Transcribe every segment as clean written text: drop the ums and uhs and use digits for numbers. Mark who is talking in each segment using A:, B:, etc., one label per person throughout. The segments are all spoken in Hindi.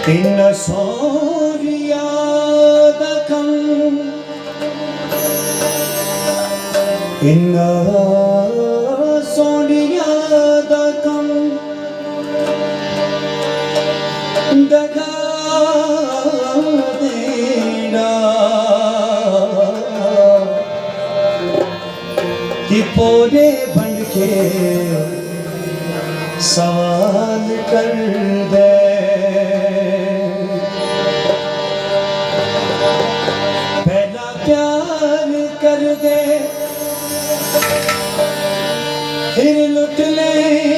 A: in sooriyadakam in sooriyadakam daga dena कि पोरे बन के सवाल कर दे पहला प्यार कर दे फिर लुट लेंगे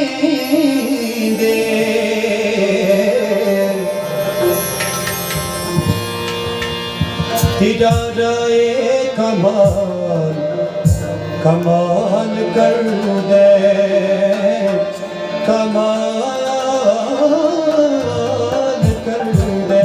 A: इरादा कमाल कमाल कर दे कमाल कर दे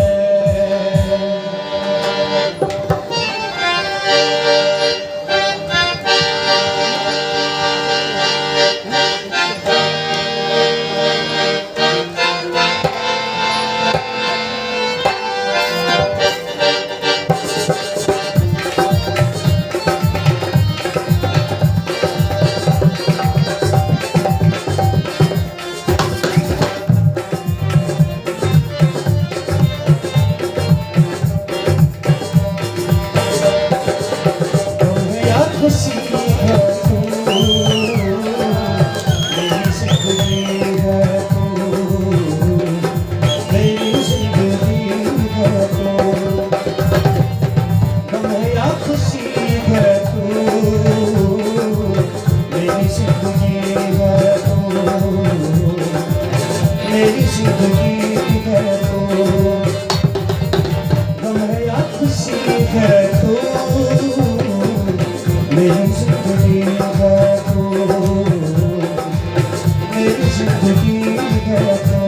A: मेरी जिंदगी है तू गम है या खुशी है तू मेरी जिंदगी है तू मेरी जिंदगी है तू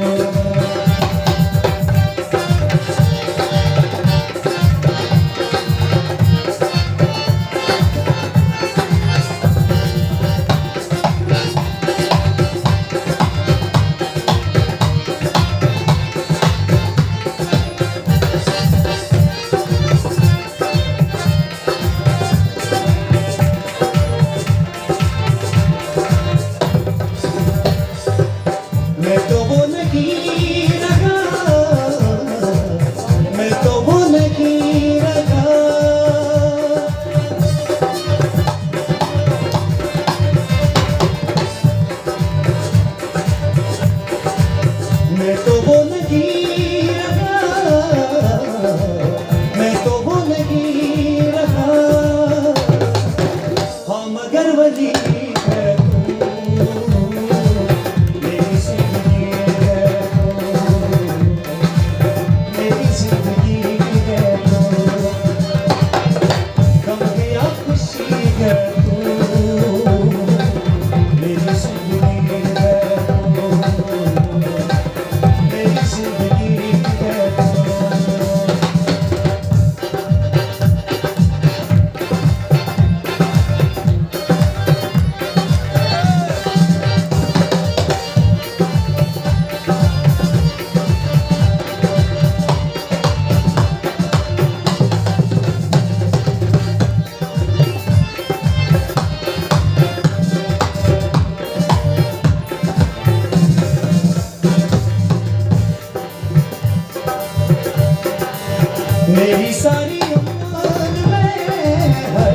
A: मैं तो वो नहीं रहा मैं तो वो नहीं रहा मैं तो वो नहीं रहा मैं तो वो नहीं रहा हाँ मगर वही है मेरी सारी उम्र में है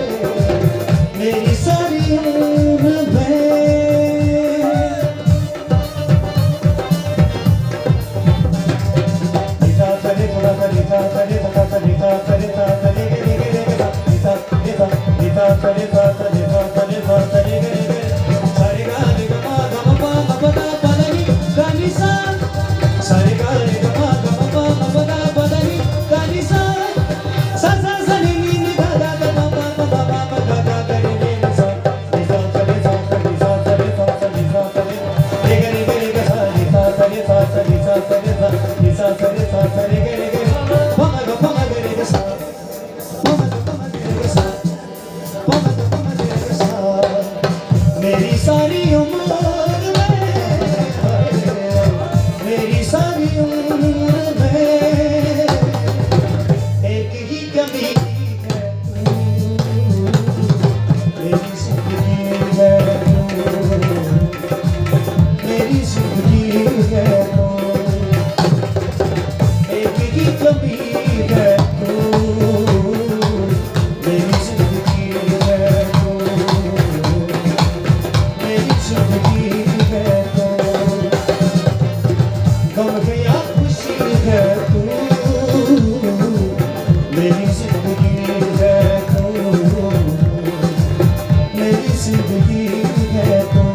A: मेरी सारी उम्र में निता करे थोड़ा सा निता करे थोड़ा सा निता करे ता करे गे गे गे निता निता निता करे ता निता करे ता करे गे गे सारे गा रे ग मा ग म पा प दा प दा नि गा नि सा सारे गा रे ग मा ग म पा प दा प दा नि गा नि सा मेरी सारी उम्र में मेरी सारी उम्र में जिंदगी है तू।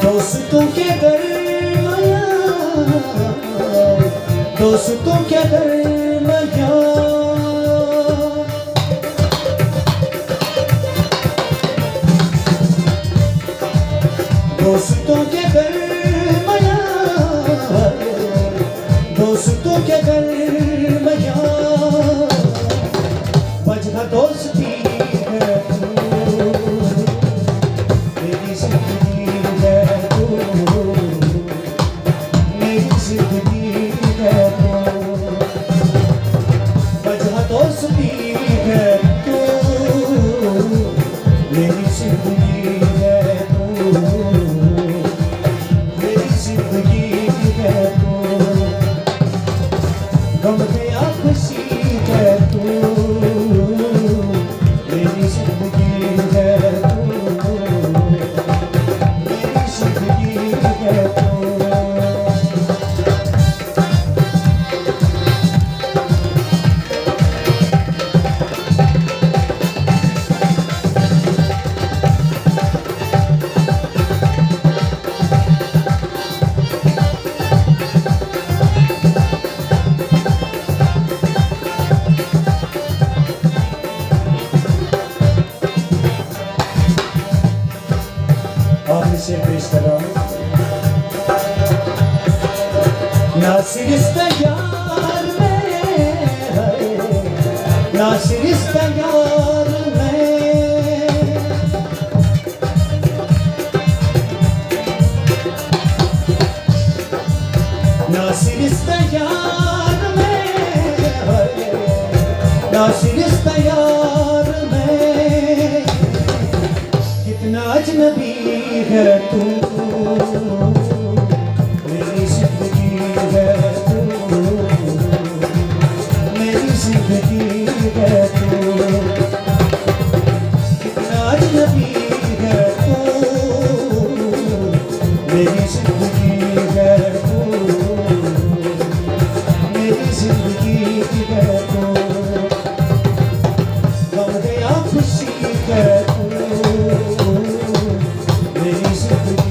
A: दोस्तों के दरमियां, दोस्तों के दरमियां, दोस्तों के दरमियां, दोस्तों के दरमियां वजह दोस्ती है तू, मेरी जिंदगी है तू, मेरी जिंदगी है तू, वजह दोस्ती है तू, मेरी जिंदगी है तू, मेरी जिंदगी है तू, गम में या खुशी है तू, मेरी जिंदगी है तू, मेरी जिंदगी है तू। आपसे पेश कर रहा हूँ नासिर इस तैयार में है, नासिर इस तैयार में, नासिर इस तैयार में है, नासिर इस तैयार में कितना अजनबी है तू, मेरी जिंदगी है तू, मेरी जिंदगी है तू, कितना अजनबी है तू, मेरी जिंदगी है तू, मेरी जिंदगी है तू, गम गया खुशी है तू, मेरी जिंदगी